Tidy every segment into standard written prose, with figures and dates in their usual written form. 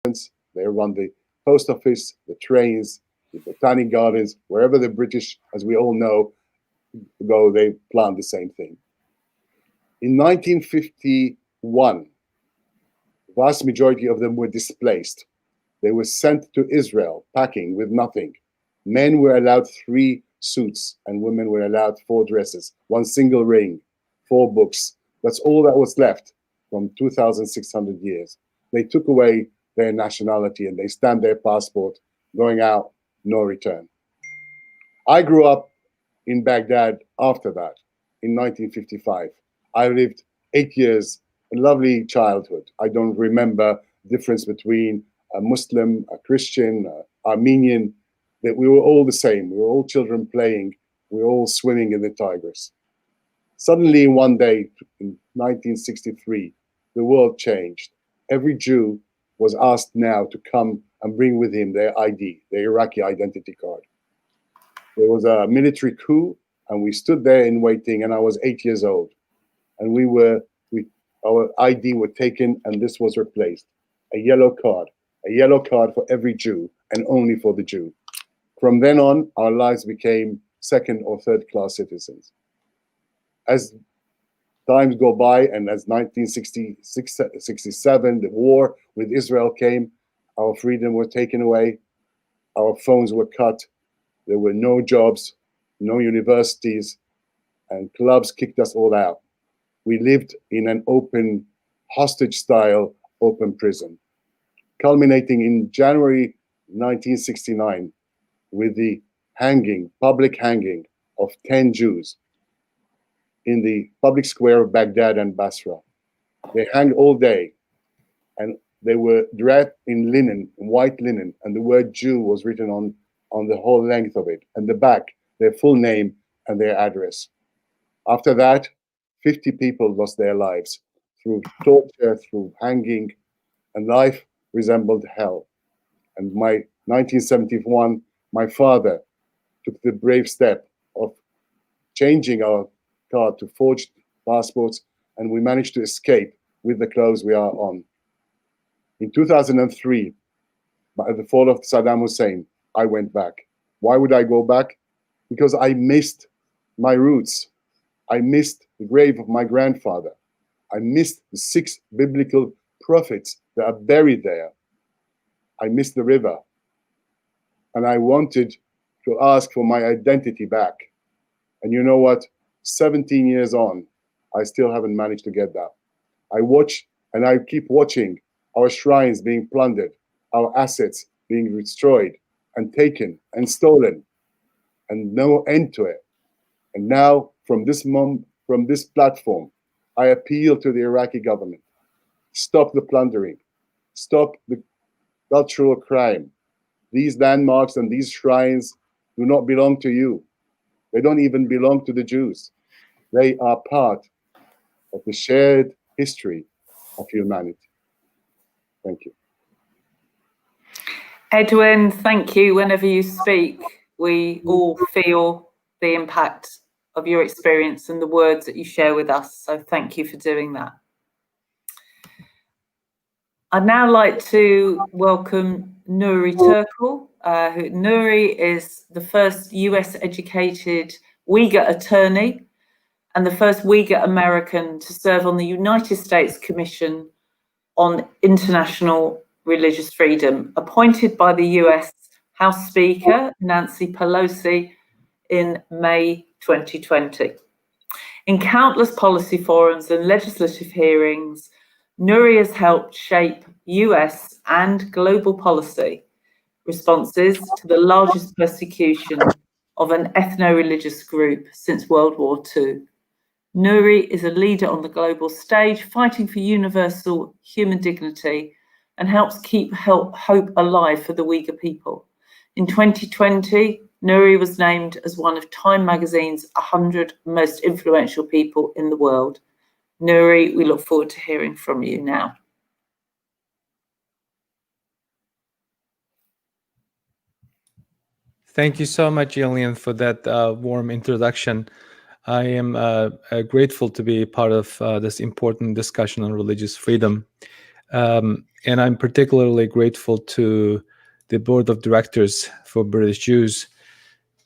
they run the post office, the trains, the botanic gardens, wherever the British, as we all know, go, they plant the same thing. In 1951, the vast majority of them were displaced. They were sent to Israel, packing with nothing. Men were allowed 3 suits, and women were allowed 4 dresses, 1 single ring, 4 books. That's all that was left from 2,600 years. They took away their nationality and they stamped their passport, going out, no return. I grew up in Baghdad after that, in 1955. I lived 8 years, a lovely childhood. I don't remember the difference between a Muslim, a Christian, Armenian, that we were all the same. We were all children playing. We were all swimming in the Tigris. Suddenly, one day in 1963, the world changed. Every Jew was asked now to come and bring with him their ID, their Iraqi identity card. There was a military coup, and we stood there in waiting, and I was 8 years old. And our ID were taken, and this was replaced. A yellow card for every Jew, and only for the Jew. From then on, our lives became 2nd or 3rd class citizens. As times go by, and as 1967, the war with Israel came, our freedom was taken away, our phones were cut, there were no jobs, no universities, and clubs kicked us all out. We lived in an open, hostage-style open prison, culminating in January 1969 with the public hanging of 10 Jews in the public square of Baghdad and Basra. They hanged all day, and they were draped in linen, white linen, and the word Jew was written on the whole length of it, and the back, their full name and their address. After that, 50 people lost their lives through torture, through hanging, and life resembled hell. And 1971, my father took the brave step of changing our card to forged passports, and we managed to escape with the clothes we are on. In 2003, by the fall of Saddam Hussein, I went back. Why would I go back? Because I missed my roots. I missed the grave of my grandfather. I missed the 6 biblical prophets that are buried there. I missed the river. And I wanted to ask for my identity back. And you know what? 17 years on, I still haven't managed to get that. I watch and I keep watching our shrines being plundered, our assets being destroyed and taken and stolen, and no end to it. And now, from this platform, I appeal to the Iraqi government: stop the plundering, stop the cultural crime. These landmarks and these shrines do not belong to you. They don't even belong to the Jews. They are part of the shared history of humanity. Thank you. Edwin, thank you. Whenever you speak, we all feel the impact of your experience and the words that you share with us. So thank you for doing that. I'd now like to welcome Nury Turkel. Nury is the first US-educated Uighur attorney and the first Uighur American to serve on the United States Commission on International Religious Freedom, appointed by the US House Speaker Nancy Pelosi in May 2020. In countless policy forums and legislative hearings, Nury has helped shape US and global policy responses to the largest persecution of an ethno-religious group since World War II. Nury is a leader on the global stage, fighting for universal human dignity, and helps keep hope alive for the Uighur people. In 2020, Nury was named as one of Time magazine's 100 most influential people in the world. Nury, we look forward to hearing from you now. Thank you so much, Gillian, for that warm introduction. I am grateful to be part of this important discussion on religious freedom. And I'm particularly grateful to the Board of Directors for British Jews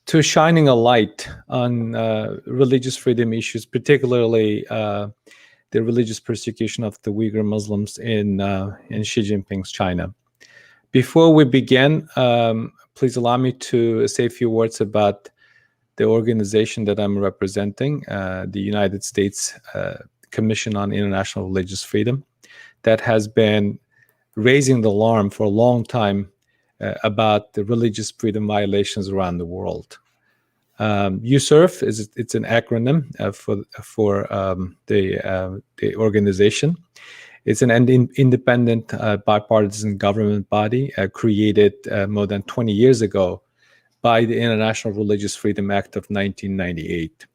to shining a light on religious freedom issues, particularly the religious persecution of the Uighur Muslims in Xi Jinping's China. Before we begin, please allow me to say a few words about the organization that I'm representing, the United States Commission on International Religious Freedom, that has been raising the alarm for a long time about the religious freedom violations around the world. USERF it's an acronym for the organization. It's an independent bipartisan government body created more than 20 years ago by the International Religious Freedom Act of 1998.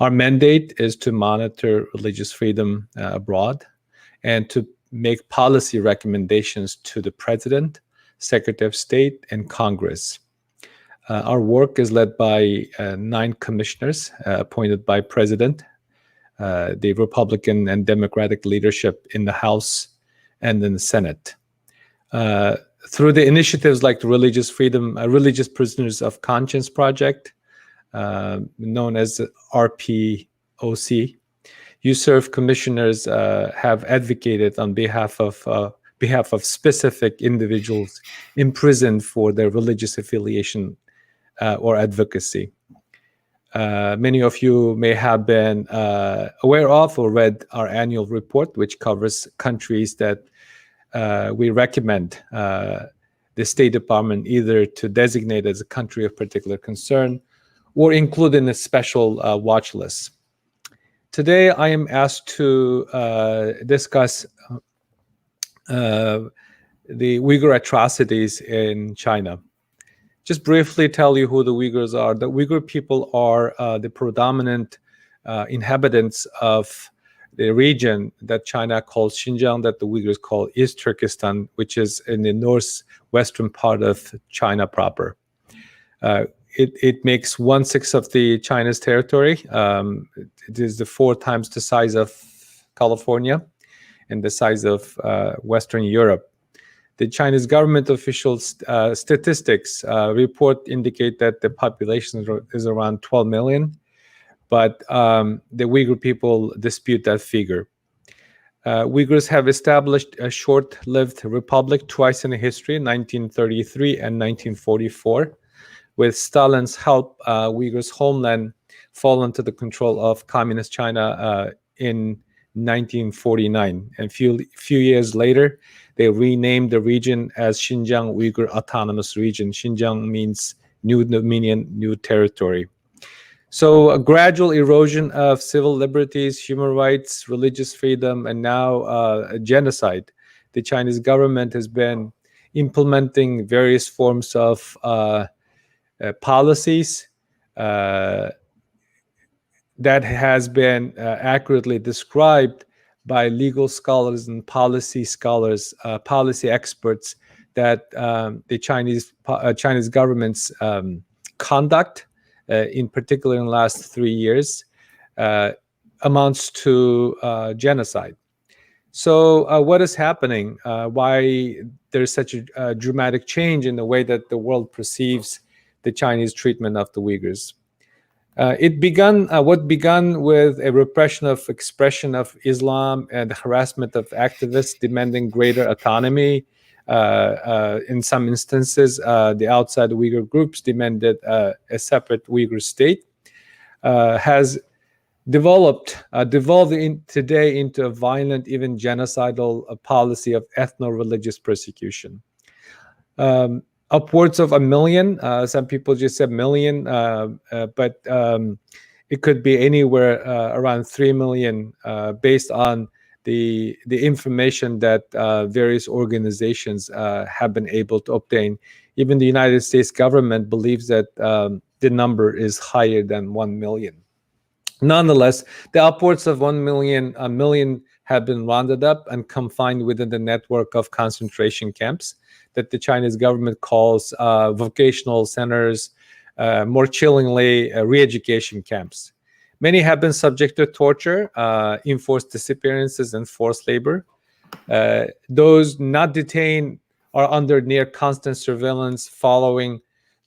Our mandate is to monitor religious freedom abroad and to make policy recommendations to the President, Secretary of State, and Congress. Our work is led by 9 commissioners appointed by President, the Republican and Democratic leadership in the House and in the Senate. Through the initiatives like the Religious Prisoners of Conscience Project, known as RPOC, USERF commissioners have advocated on behalf of specific individuals imprisoned for their religious affiliation or advocacy. Many of you may have been aware of or read our annual report, which covers countries that we recommend the State Department either to designate as a country of particular concern or include in a special watch list. Today, I am asked to discuss the Uighur atrocities in China. Just briefly tell you who the Uyghurs are. The Uighur people are the predominant inhabitants of the region that China calls Xinjiang, that the Uyghurs call East Turkestan, which is in the northwestern part of China proper. It makes 1/6 of the China's territory. It is 4 times the size of California and the size of Western Europe. The Chinese government official statistics report indicate that the population is around 12 million, but the Uyghur people dispute that figure. Uyghurs have established a short-lived republic twice in history, 1933 and 1944. With Stalin's help, Uyghurs' homeland fall into the control of Communist China in 1949. And few years later, they renamed the region as Xinjiang Uyghur Autonomous Region. Xinjiang means new dominion, new territory. So a gradual erosion of civil liberties, human rights, religious freedom, and now genocide. The Chinese government has been implementing various forms of policies that has been accurately described by legal scholars and policy scholars, policy experts, that the Chinese government's conduct, in particular in the last 3 years, amounts to genocide. So what is happening? Why there's such a dramatic change in the way that the world perceives the Chinese treatment of the Uyghurs? What began with a repression of expression of Islam and the harassment of activists demanding greater autonomy. In some instances, the outside Uyghur groups demanded a separate Uyghur state, has devolved today into a violent, even genocidal policy of ethno-religious persecution. Upwards of 1 million. Some people just said million, but it could be anywhere around 3 million, based on the information that various organizations have been able to obtain. Even the United States government believes that the number is higher than 1 million. Nonetheless, the upwards of 1 million have been rounded up and confined within the network of concentration camps that the Chinese government calls vocational centers, more chillingly, re-education camps. Many have been subject to torture, enforced disappearances, and forced labor. Those not detained are under near constant surveillance following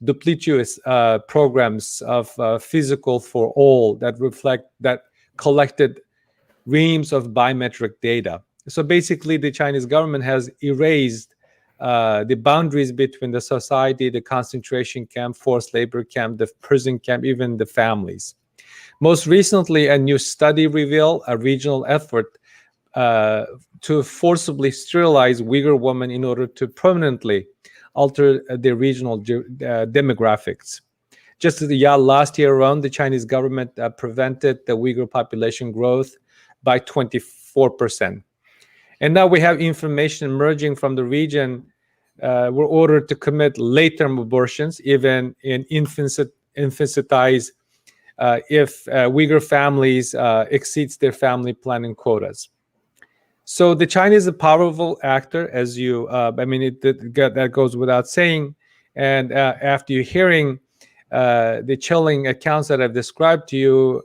duplicitous programs of physical for all that reflect that collected reams of biometric data. So basically, the Chinese government has erased the boundaries between the society, the concentration camp, forced labor camp, the prison camp, even the families. Most recently, a new study revealed a regional effort to forcibly sterilize Uighur women in order to permanently alter their regional demographics. Just last year around, the Chinese government prevented the Uighur population growth by 24%. And now we have information emerging from the region. We're ordered to commit late-term abortions, even in infanticides, if Uighur families exceeds their family planning quotas. So the Chinese is a powerful actor, as you, that goes without saying. And after you're hearing the chilling accounts that I've described to you,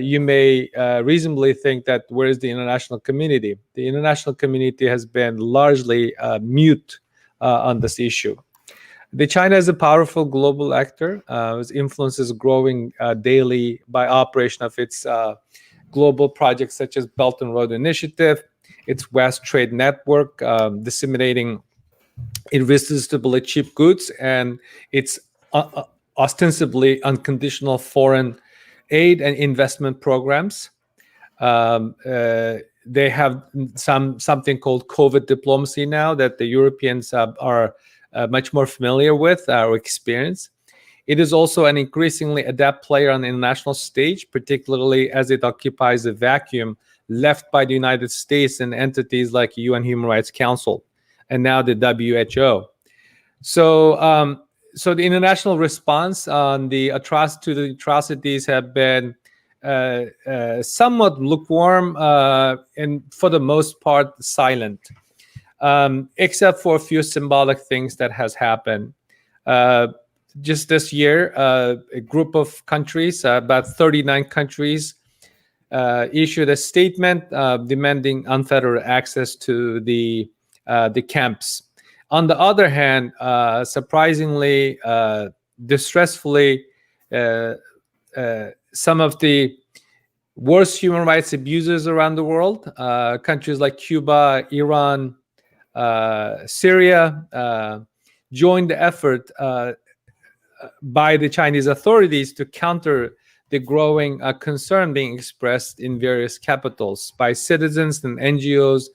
you may reasonably think that where is the international community? The international community has been largely mute on this issue. The China is a powerful global actor. Its influence is growing daily by operation of its global projects such as Belt and Road Initiative, its West Trade Network, disseminating irresistibly cheap goods, and its ostensibly unconditional foreign aid and investment programs. They have something called COVID diplomacy now that the Europeans are much more familiar with or experience. It is also an increasingly adept player on the international stage, particularly as it occupies a vacuum left by the United States and entities like the UN Human Rights Council and now the WHO. So the international response on the atrocities have been somewhat lukewarm and for the most part silent, except for a few symbolic things that has happened. Just this year, a group of countries, about 39 countries, issued a statement demanding unfettered access to the camps. On the other hand, surprisingly, distressfully, some of the worst human rights abusers around the world, countries like Cuba, Iran, Syria, joined the effort by the Chinese authorities to counter the growing concern being expressed in various capitals by citizens and NGOs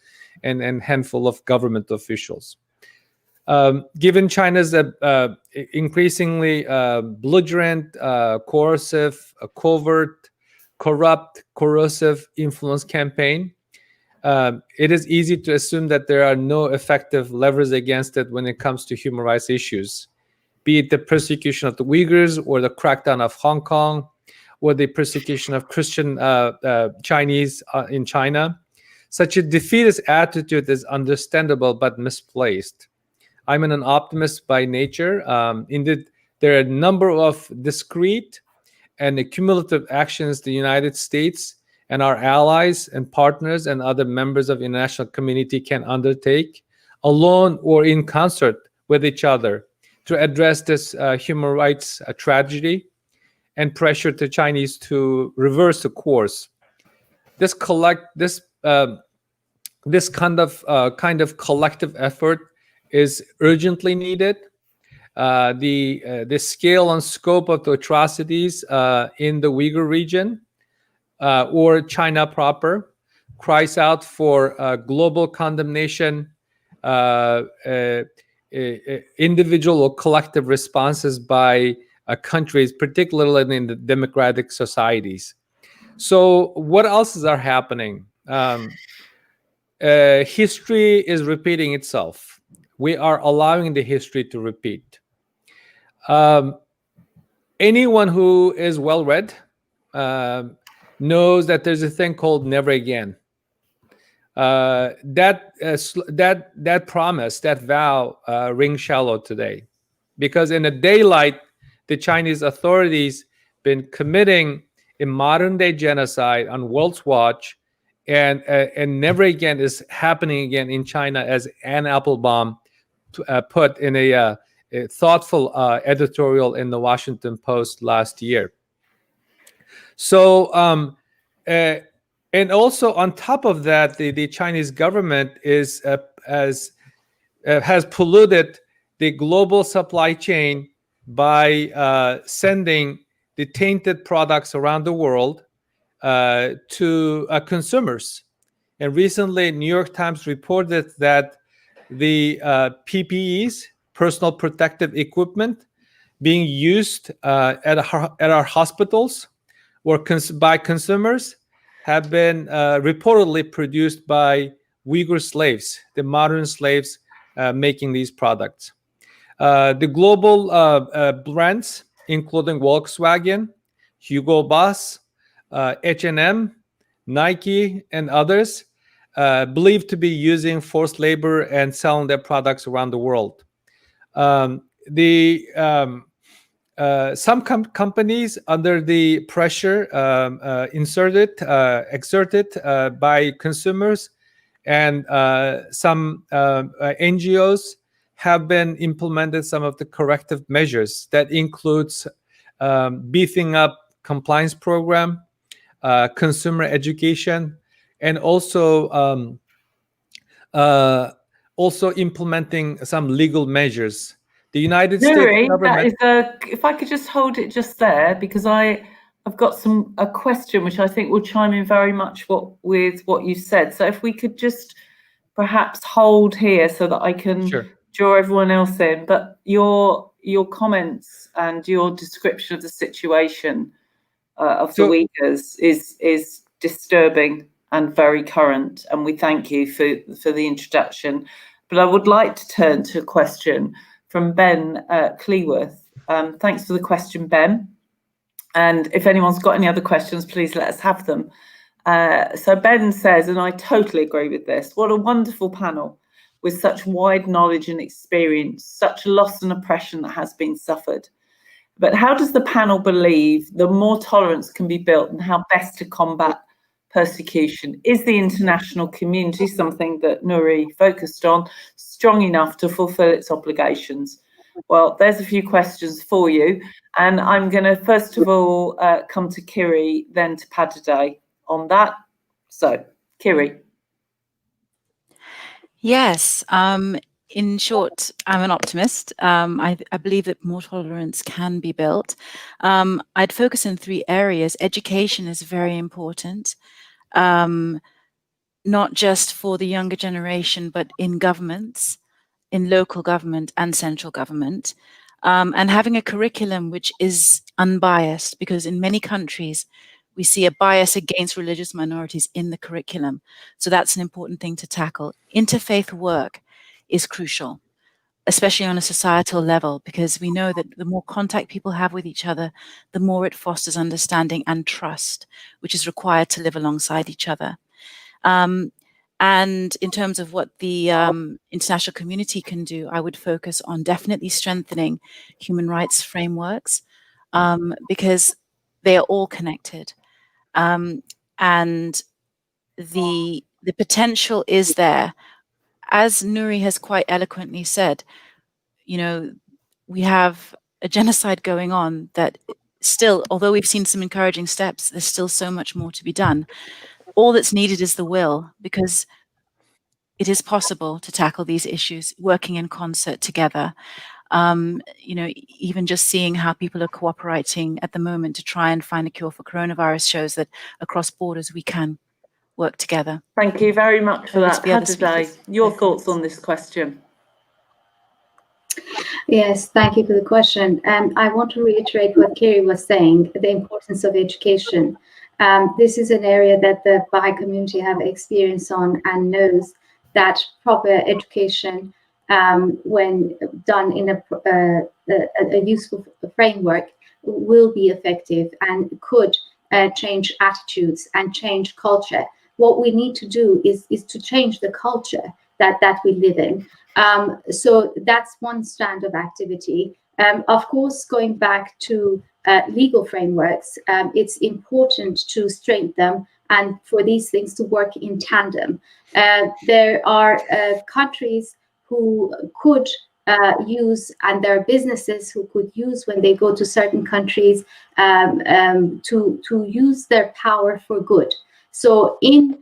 and handful of government officials. Given China's increasingly belligerent, coercive, covert, corrupt, corrosive influence campaign, it is easy to assume that there are no effective levers against it when it comes to human rights issues, be it the persecution of the Uyghurs or the crackdown of Hong Kong or the persecution of Christian Chinese in China. Such a defeatist attitude is understandable but misplaced. I'm an optimist by nature. Indeed, there are a number of discrete and cumulative actions the United States and our allies and partners and other members of the international community can undertake, alone or in concert with each other, to address this human rights tragedy and pressure the Chinese to reverse the course. This kind of collective effort is urgently needed. The scale and scope of the atrocities in the Uighur region or China proper cries out for global condemnation, individual or collective responses by countries, particularly in the democratic societies. So what else are happening? History is repeating itself. We are allowing the history to repeat. Anyone who is well-read knows that there's a thing called never again. That promise, that vow, rings shallow today, because in the daylight, the Chinese authorities been committing a modern-day genocide on world's watch and never again is happening again in China, as Anne Applebaum put in a thoughtful editorial in the Washington Post last year. So, and also on top of that, the Chinese government has polluted the global supply chain by sending the tainted products around the world to consumers. And recently, New York Times reported that the PPEs, personal protective equipment, being used at our hospitals or by consumers have been reportedly produced by Uighur slaves, the modern slaves making these products. The global brands, including Volkswagen, Hugo Boss, H&M, Nike, and others, believed to be using forced labor and selling their products around the world. Some companies, under the pressure exerted by consumers, and some NGOs have been implemented some of the corrective measures that includes beefing up compliance program, consumer education, and also implementing some legal measures. The United States government. If I could just hold it just there, because I've got a question which I think will chime in very much with what you said. So if we could just perhaps hold here so that I can draw everyone else in. But your comments and your description of the situation of the Uyghurs is disturbing and very current, and we thank you for the introduction. But I would like to turn to a question from Ben Cleworth. Thanks for the question, Ben. And if anyone's got any other questions, please let us have them. So Ben says, and I totally agree with this, what a wonderful panel with such wide knowledge and experience, such loss and oppression that has been suffered. But how does the panel believe the more tolerance can be built and how best to combat persecution? Is the international community, something that Nury focused on, strong enough to fulfill its obligations? Well, there's a few questions for you. And I'm going to, first of all, come to Kiri, then to Padideh on that. So, Kiri. Yes. In short, I'm an optimist. I believe that more tolerance can be built. I'd focus in 3 areas. Education is very important, not just for the younger generation, but in governments, in local government and central government, and having a curriculum which is unbiased, because in many countries, we see a bias against religious minorities in the curriculum. So that's an important thing to tackle. Interfaith work is crucial, especially on a societal level, because we know that the more contact people have with each other, the more it fosters understanding and trust, which is required to live alongside each other. And in terms of what the international community can do, I would focus on definitely strengthening human rights frameworks, because they are all connected. And the potential is there. As Nury has quite eloquently said, you know, we have a genocide going on that still, although we've seen some encouraging steps, there's still so much more to be done. All that's needed is the will, because it is possible to tackle these issues working in concert together. You know, even just seeing how people are cooperating at the moment to try and find a cure for coronavirus shows that across borders we can work together. Thank you very much for that. Padideh, your thoughts on this question? Yes, thank you for the question. I want to reiterate what Kiri was saying, the importance of education. This is an area that the Baha'i community have experience on and knows that proper education, when done in a useful framework, will be effective and could change attitudes and change culture. What we need to do is to change the culture that we live in. So that's one strand of activity. Of course, going back to legal frameworks, it's important to strengthen them and for these things to work in tandem. There are countries who could use, and there are businesses who could use when they go to certain countries to use their power for good. So in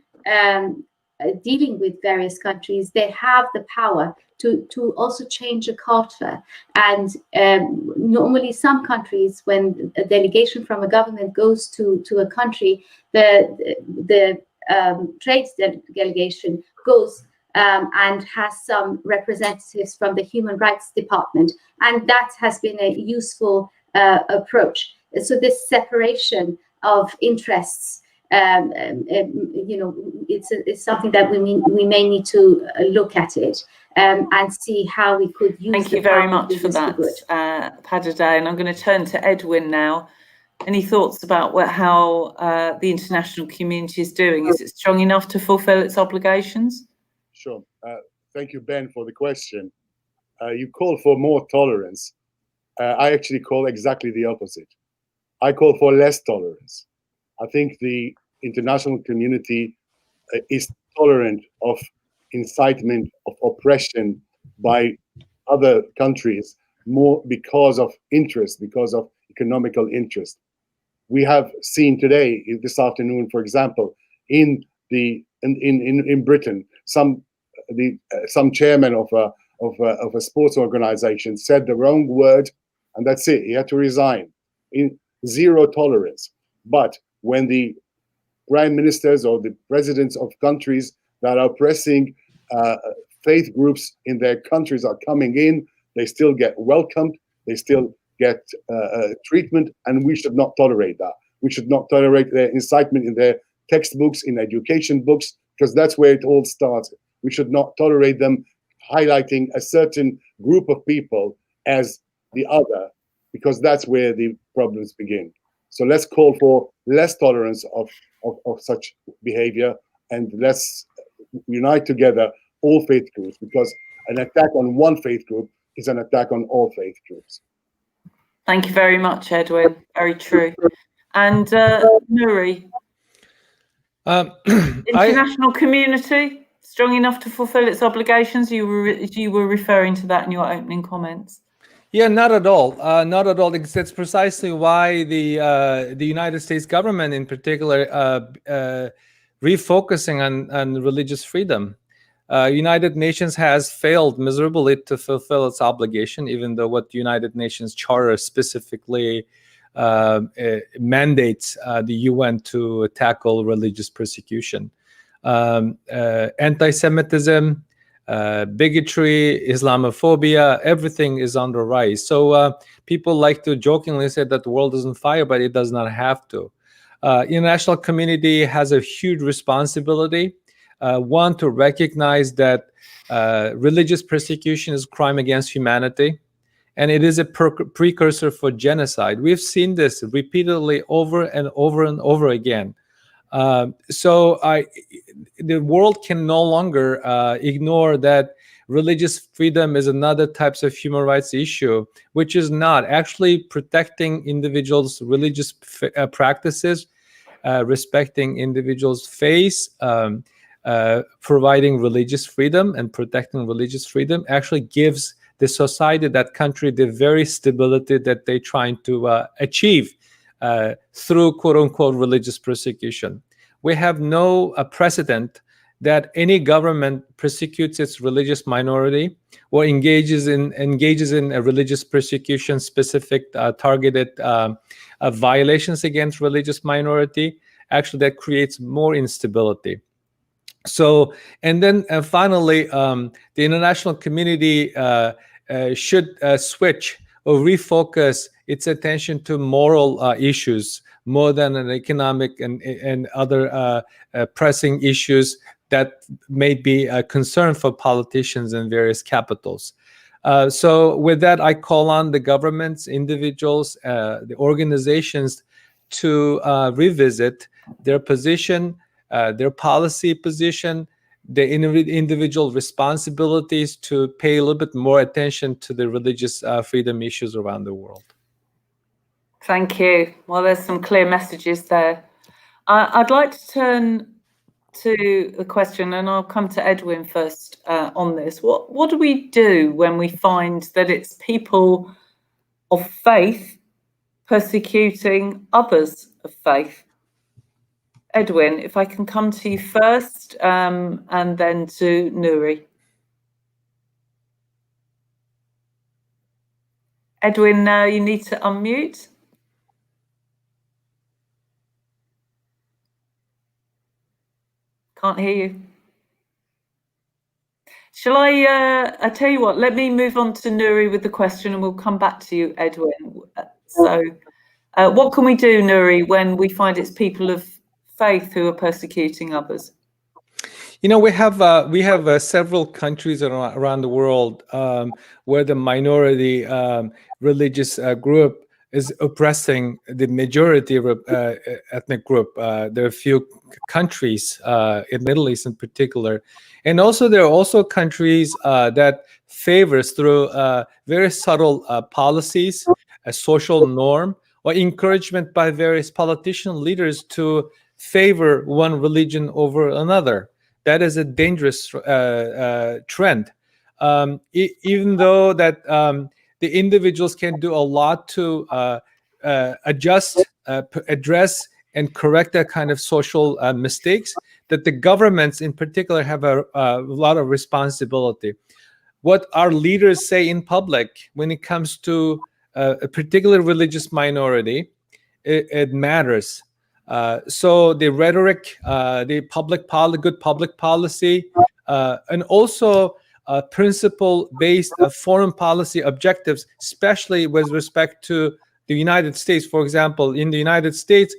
dealing with various countries, they have the power to also change a culture. And normally some countries, when a delegation from a government goes to a country, the trade delegation goes and has some representatives from the Human Rights Department. And that has been a useful approach. So this separation of interests, it's something that we may need to look at it and see how we could use. Thank you very much for that, Padideh. And I'm going to turn to Edwin now. Any thoughts about how the international community is doing? Is it strong enough to fulfill its obligations? Sure. Thank you, Ben, for the question. You call for more tolerance. I actually call exactly the opposite. I call for less tolerance. I think the international community is tolerant of incitement, of oppression by other countries, more because of interest, because of economical interest. We have seen today, this afternoon, for example, in Britain, some chairman of a sports organization said the wrong word, and that's it. He had to resign. In zero tolerance. But when the prime ministers or the presidents of countries that are oppressing faith groups in their countries are coming in, they still get welcomed, they still get treatment, and we should not tolerate that. We should not tolerate their incitement in their textbooks, in education books, because that's where it all starts. We should not tolerate them highlighting a certain group of people as the other, because that's where the problems begin. So let's call for less tolerance of such behavior, and let's unite together all faith groups, because an attack on one faith group is an attack on all faith groups. Thank you very much, Edwin. Very true. And Nury, international community strong enough to fulfill its obligations? You were referring to that in your opening comments. Yeah, not at all. Not at all. That's precisely why the United States government, in particular, refocusing on religious freedom. United Nations has failed miserably to fulfill its obligation, even though what the United Nations Charter specifically mandates the UN to tackle religious persecution. Anti-Semitism, bigotry, Islamophobia, everything is on the rise. So people like to jokingly say that the world is on fire, but it does not have to. International community has a huge responsibility. One, to recognize that religious persecution is a crime against humanity, and it is a precursor for genocide. We've seen this repeatedly over and over and over again. So the world can no longer ignore that religious freedom is another type of human rights issue, which is not actually protecting individuals' religious practices, respecting individuals' faith, providing religious freedom and protecting religious freedom actually gives the society, that country, the very stability that they're trying to achieve through quote-unquote religious persecution. We have no precedent that any government persecutes its religious minority or engages in a religious persecution, specific targeted violations against religious minority. Actually, that creates more instability. So, and then finally, the international community should switch or refocus its attention to moral issues more than an economic and other pressing issues that may be a concern for politicians in various capitals. So with that, I call on the governments, individuals, the organizations to revisit their position, their policy position, the individual responsibilities to pay a little bit more attention to the religious freedom issues around the world. Thank you. Well, there's some clear messages there. I'd like to turn to the question, and I'll come to Edwin first on this. What do we do when we find that it's people of faith persecuting others of faith? Edwin, if I can come to you first, and then to Nury. Edwin, you need to unmute. Can't hear you. Shall I tell you what, let me move on to Nury with the question and we'll come back to you, Edwin. So what can we do, Nury, when we find it's people of faith who are persecuting others? You know, we have several countries around the world where the minority religious group is oppressing the majority of ethnic group. There are a few countries in Middle East in particular, and also there are also countries that favors through very subtle policies, a social norm, or encouragement by various politician leaders to favor one religion over another. That is a dangerous trend. Even though that the individuals can do a lot to adjust, address, and correct that kind of social mistakes, that the governments in particular have a lot of responsibility. What our leaders say in public when it comes to a particular religious minority, it matters. So the rhetoric, the good public policy, and also principle-based foreign policy objectives, especially with respect to the United States. For example, in the United States,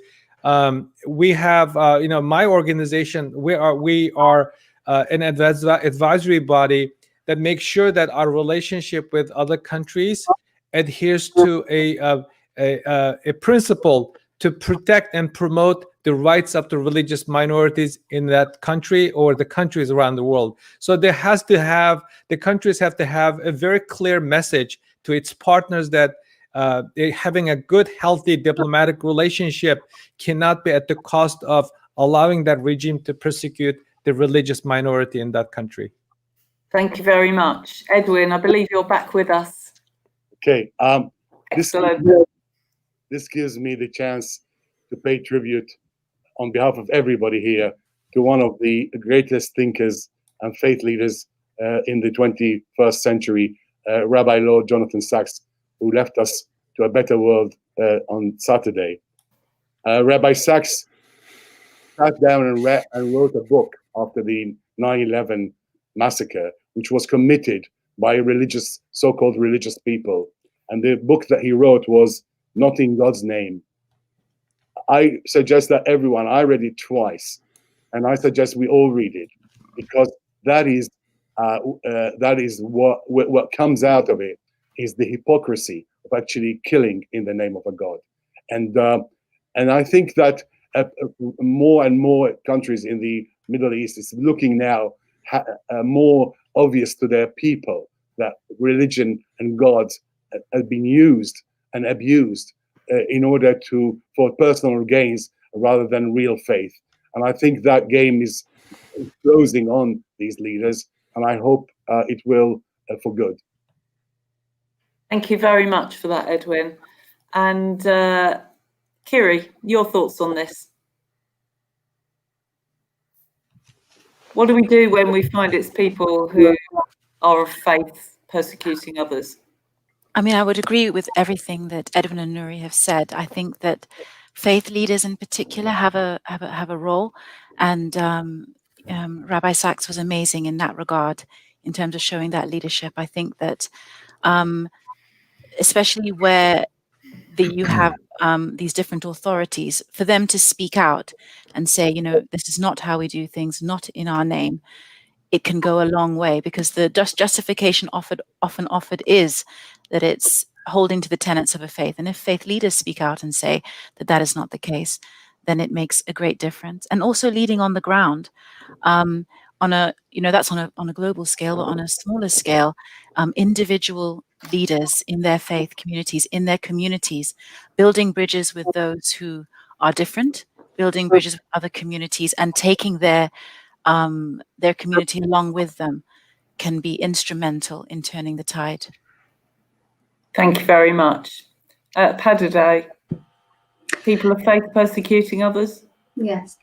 we have, my organization. We are an advisory body that makes sure that our relationship with other countries adheres to a principle to protect and promote the rights of the religious minorities in that country or the countries around the world. So the countries have to have a very clear message to its partners that having a good, healthy diplomatic relationship cannot be at the cost of allowing that regime to persecute the religious minority in that country. Thank you very much. Edwin, I believe you're back with us. Okay. Excellent. This gives me the chance to pay tribute on behalf of everybody here to one of the greatest thinkers and faith leaders in the 21st century, Rabbi Lord Jonathan Sacks, who left us to a better world on Saturday. Rabbi Sacks sat down and wrote a book after the 9/11 massacre, which was committed by so-called religious people. And the book that he wrote was Not in God's Name. I suggest that everyone, I read it twice, and I suggest we all read it, because that is what comes out of it is the hypocrisy of actually killing in the name of a God. And I think that more and more countries in the Middle East is looking now more obvious to their people that religion and God have been used and abused in order for personal gains rather than real faith. And I think that game is closing on these leaders, and I hope it will for good. Thank you very much for that, Edwin. And Kiri, your thoughts on this? What do we do when we find it's people who are of faith persecuting others? I mean, I would agree with everything that Edwin and Nury have said. I think that faith leaders in particular have a role, and Rabbi Sacks was amazing in that regard in terms of showing that leadership. I think that especially where you have these different authorities, for them to speak out and say, this is not how we do things, not in our name, it can go a long way, because the justification often offered is that it's holding to the tenets of a faith. And if faith leaders speak out and say that that is not the case, then it makes a great difference. And also leading on the ground, on a global scale, but on a smaller scale, individual leaders in their faith communities, in their communities, building bridges with those who are different, building bridges with other communities and taking their community along with them can be instrumental in turning the tide. Thank you very much. Padideh, people of faith persecuting others? Yes,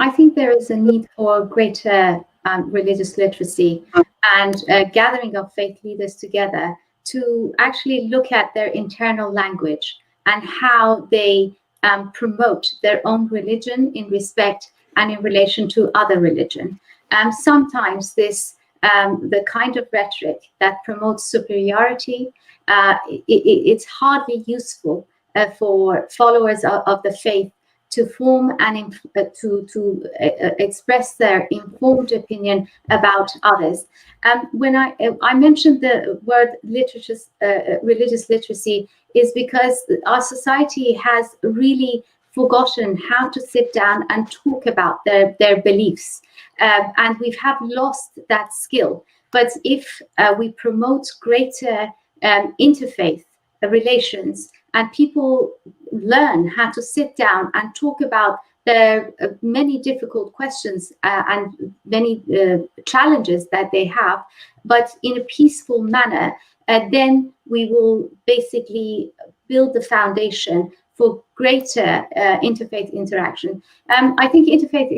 I think there is a need for greater religious literacy and gathering of faith leaders together to actually look at their internal language and how they promote their own religion in respect and in relation to other religion. Sometimes this, the kind of rhetoric that promotes superiority, it's hardly useful for followers of the faith to form and to express their informed opinion about others. When I mentioned the word religious literacy is because our society has really forgotten how to sit down and talk about their beliefs, and we have lost that skill. But if we promote greater interfaith relations, and people learn how to sit down and talk about the many difficult questions and many challenges that they have, but in a peaceful manner, then we will basically build the foundation for greater interfaith interaction. I think interfaith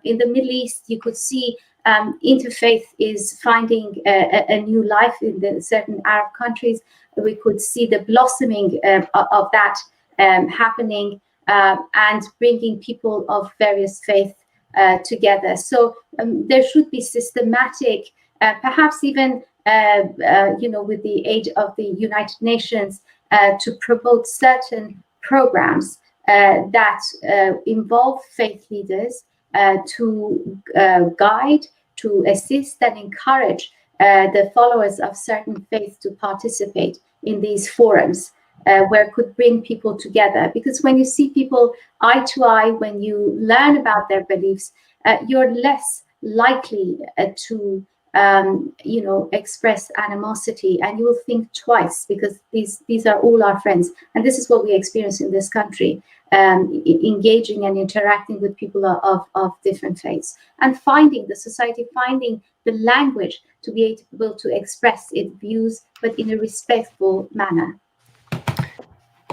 in the Middle East, you could see interfaith is finding a new life in the certain Arab countries. We could see the blossoming of that happening and bringing people of various faiths together. So there should be systematic, perhaps even with the aid of the United Nations, to promote certain programs that involve faith leaders to guide, to assist and encourage the followers of certain faiths to participate in these forums where it could bring people together. Because when you see people eye to eye, when you learn about their beliefs, you're less likely to express animosity, and you will think twice, because these are all our friends. And this is what we experience in this country, engaging and interacting with people of different faiths, and finding the language to be able to express its views, but in a respectful manner.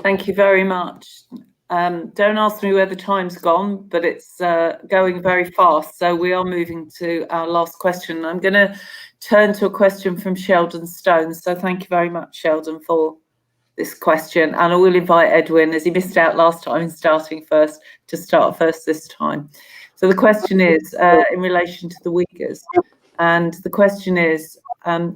Thank you very much. Don't ask me where the time's gone, but it's going very fast. So we are moving to our last question. I'm going to turn to a question from Sheldon Stone. So thank you very much, Sheldon, for this question. And I will invite Edwin, as he missed out last time in starting first, to start first this time. So the question is in relation to the Uyghurs. And the question is,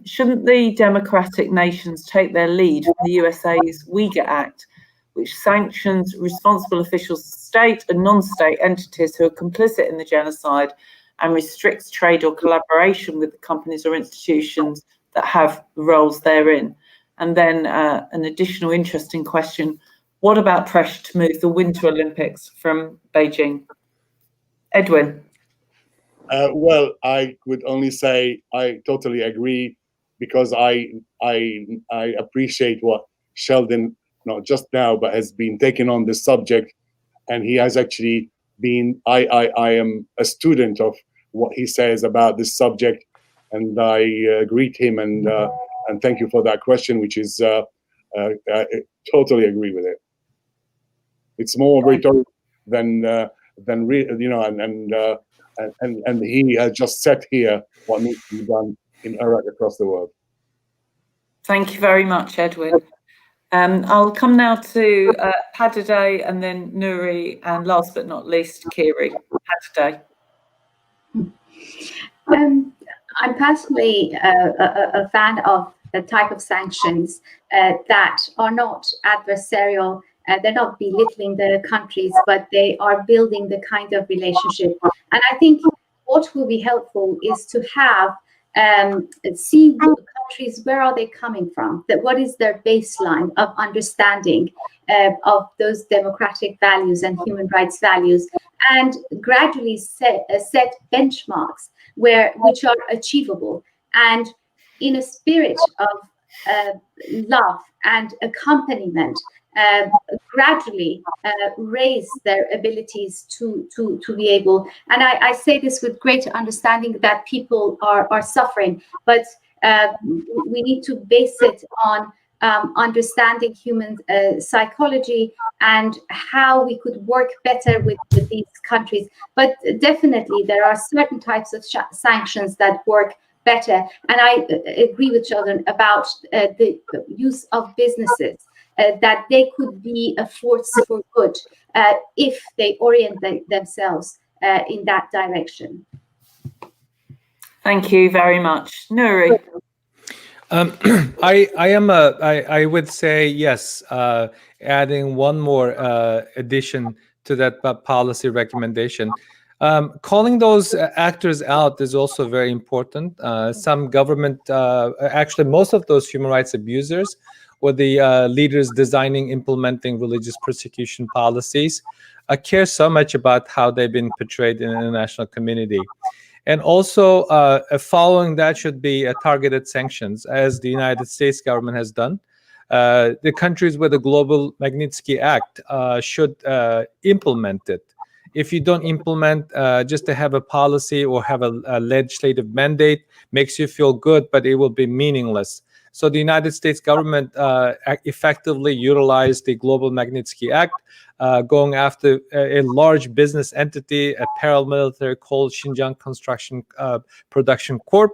shouldn't the democratic nations take their lead from the USA's Uyghur Act, which sanctions responsible officials, state and non-state entities who are complicit in the genocide, and restricts trade or collaboration with the companies or institutions that have roles therein? And then an additional interesting question, what about pressure to move the Winter Olympics from Beijing? Edwin. Well, I would only say I totally agree, because I appreciate what Sheldon, not just now, but has been taking on this subject, and he has actually been. I am a student of what he says about this subject, and I greet him and thank you for that question, which is I totally agree with it. It's more rhetoric than real, and he has just set here what needs to be done in Iraq across the world. Thank you very much, Edwin. I'll come now to Padideh, and then Nury, and last but not least, Kiri. Padideh. I'm personally a fan of the type of sanctions that are not adversarial. They're not belittling the countries, but they are building the kind of relationship. And I think what will be helpful is to have see countries, where are they coming from? What is their baseline of understanding of those democratic values and human rights values, and gradually set benchmarks which are achievable, and in a spirit of love and accompaniment, gradually raise their abilities to be able. And I say this with great understanding that people are suffering, but we need to base it on understanding human psychology and how we could work better with these countries. But definitely there are certain types of sanctions that work better. And I agree with children about the use of businesses, that they could be a force for good if they orient themselves in that direction. Thank you very much. Nury. I would say yes. Adding one more addition to that policy recommendation, calling those actors out is also very important. Some government, actually, most of those human rights abusers were the leaders designing, implementing religious persecution policies, care so much about how they've been portrayed in the international community. And also, following that should be targeted sanctions, as the United States government has done. The countries with the Global Magnitsky Act should implement it. If you don't implement, just to have a policy or have a legislative mandate makes you feel good, but it will be meaningless. So the United States government effectively utilized the Global Magnitsky Act, going after a large business entity, a paramilitary called Xinjiang Construction Production Corp,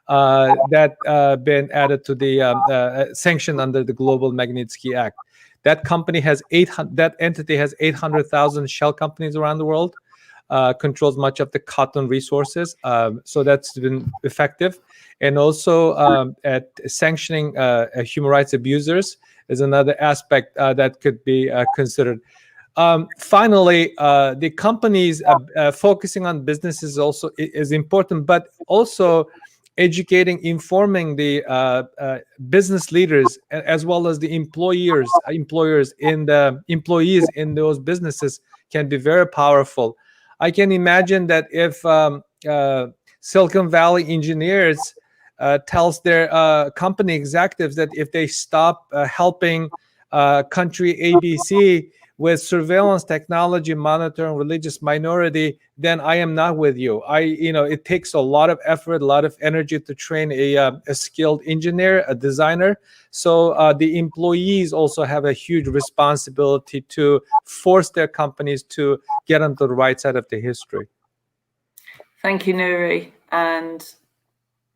that been added to the sanction under the Global Magnitsky Act. That company has that entity has 800,000 shell companies around the world, controls much of the cotton resources. So that's been effective. And also at sanctioning human rights abusers is another aspect that could be considered. Finally, the companies focusing on businesses also is important, but also educating, informing the business leaders as well as the employers in the employees in those businesses can be very powerful. I can imagine that if Silicon Valley engineers tells their company executives that if they stop helping country ABC with surveillance technology monitoring religious minority, then I am not with you. It takes a lot of effort, a lot of energy to train a skilled engineer, a designer. So the employees also have a huge responsibility to force their companies to get on the right side of the history. Thank you, Nury. And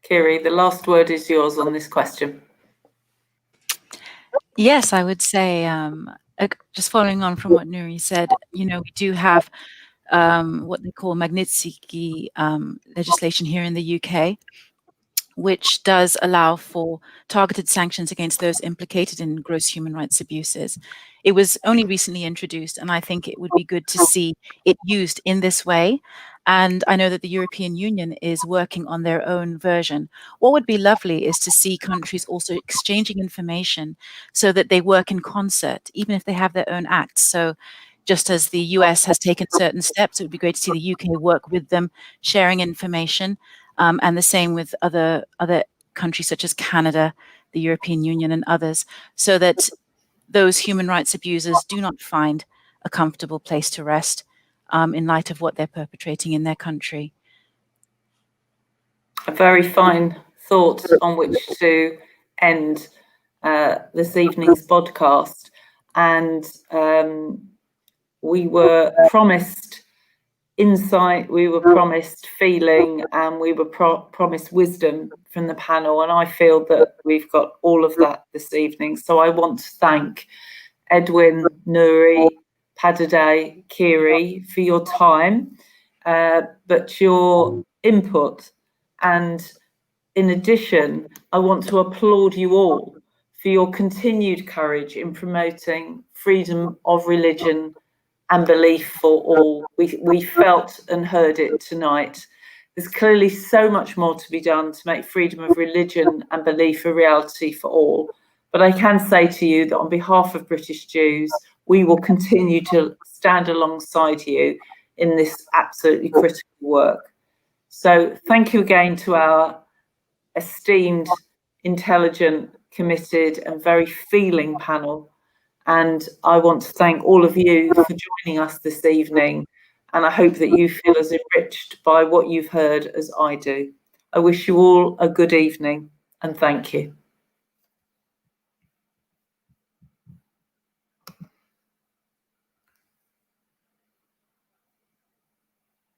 Kiri, the last word is yours on this question. Yes, I would say, just following on from what Nury said, we do have what they call Magnitsky legislation here in the UK, which does allow for targeted sanctions against those implicated in gross human rights abuses. It was only recently introduced, and I think it would be good to see it used in this way. And I know that the European Union is working on their own version. What would be lovely is to see countries also exchanging information so that they work in concert, even if they have their own acts. So just as the US has taken certain steps, it would be great to see the UK work with them, sharing information, and the same with other countries such as Canada, the European Union, and others, so that those human rights abusers do not find a comfortable place to rest in light of what they're perpetrating in their country. A very fine thought on which to end this evening's podcast. And we were promised insight, we were promised feeling, and we were promised wisdom from the panel. And I feel that we've got all of that this evening. So I want to thank Edwin, Nury, Padideh, Kiri for your time, but your input. And in addition, I want to applaud you all for your continued courage in promoting freedom of religion and belief for all. We felt and heard it tonight. There's clearly so much more to be done to make freedom of religion and belief a reality for all. But I can say to you that on behalf of British Jews, we will continue to stand alongside you in this absolutely critical work. So thank you again to our esteemed, intelligent, committed, and very feeling panel. And I want to thank all of you for joining us this evening. And I hope that you feel as enriched by what you've heard as I do. I wish you all a good evening and thank you.